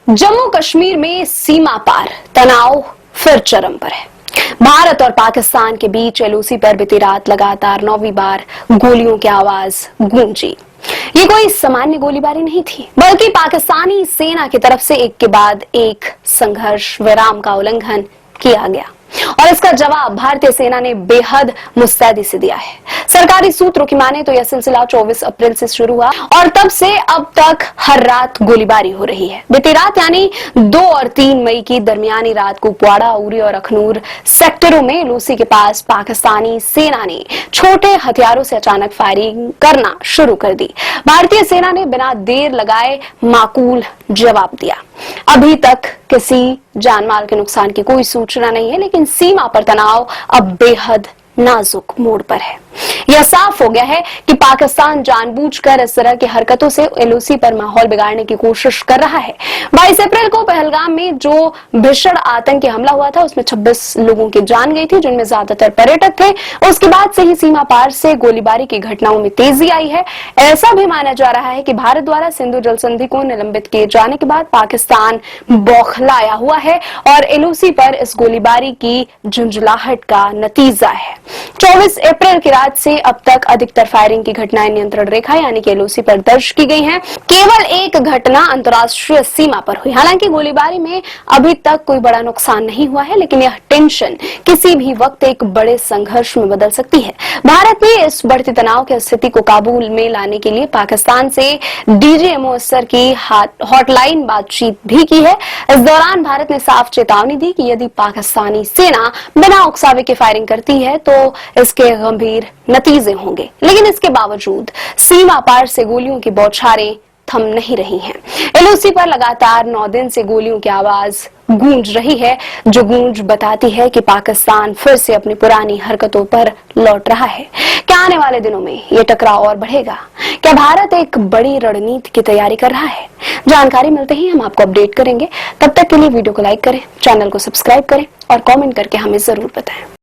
जम्मू कश्मीर में सीमा पार तनाव फिर चरम पर है। भारत और पाकिस्तान के बीच एलओसी पर बीती रात लगातार 9वीं बार गोलियों की आवाज गूंजी। ये कोई सामान्य गोलीबारी नहीं थी, बल्कि पाकिस्तानी सेना की तरफ से एक के बाद एक संघर्ष विराम का उल्लंघन किया गया और इसका जवाब भारतीय सेना ने बेहद मुस्तैदी से दिया है। सरकारी सूत्रों की माने तो यह सिलसिला 24 अप्रैल से शुरू हुआ और तब से अब तक हर रात गोलीबारी हो रही है। बीती रात यानी 2 और 3 मई की दरमियानी रात को कुपवाड़ा, उरी और अखनूर सेक्टरों में एलओसी के पास पाकिस्तानी सेना ने छोटे हथियारों से अचानक फायरिंग करना शुरू कर दी। भारतीय सेना ने बिना देर लगाए माकूल जवाब दिया। अभी तक किसी जानमाल के नुकसान की कोई सूचना नहीं है, लेकिन सीमा पर तनाव अब बेहद नाजुक मोड़ पर है। यह साफ हो गया है कि पाकिस्तान जानबूझकर इस तरह की हरकतों से एलओसी पर माहौल बिगाड़ने की कोशिश कर रहा है। 22 अप्रैल को पहलगाम में जो भीषण आतंकी हमला हुआ था, उसमें 26 लोगों की जान गई थी, जिनमें ज्यादातर पर्यटक थे। उसके बाद से ही सीमा पार से गोलीबारी की घटनाओं में तेजी आई है। ऐसा भी माना जा रहा है कि भारत द्वारा सिंधु जल संधि को निलंबित किए जाने के बाद पाकिस्तान बौखलाया हुआ है और एलओसी पर इस गोलीबारी की झुंझलाहट का नतीजा है। 24 अप्रैल की रात से अब तक अधिकतर फायरिंग की घटनाएं नियंत्रण रेखा यानी कि एलओसी पर दर्ज की गई हैं। केवल एक घटना अंतर्राष्ट्रीय सीमा पर हुई। हालांकि गोलीबारी में अभी तक कोई बड़ा नुकसान नहीं हुआ है, लेकिन यह टेंशन किसी भी वक्त एक बड़े संघर्ष में बदल सकती है। भारत ने इस बढ़ती तनाव की स्थिति को काबू में लाने के लिए पाकिस्तान से डीजीएमओ स्तर की हॉटलाइन बातचीत भी की है। इस दौरान भारत ने साफ चेतावनी दी कि यदि पाकिस्तानी सेना बिना उकसावे के फायरिंग करती है तो इसके गंभीर नतीजे होंगे। लेकिन इसके बावजूद सीमा पार से गोलियों की बौछारें थम नहीं रही हैं। एलओसी पर लगातार 9 दिन से गोलियों की आवाज गूंज रही है, जो गूंज बताती है कि पाकिस्तान फिर से अपनी पुरानी हरकतों पर लौट रहा है। क्या आने वाले दिनों में ये टकराव और बढ़ेगा? क्या भारत एक बड़ी रणनीति की तैयारी कर रहा है? जानकारी मिलते ही हम आपको अपडेट करेंगे। तब तक के लिए वीडियो को लाइक करें, चैनल को सब्सक्राइब करें और कमेंट करके हमें जरूर बताएं।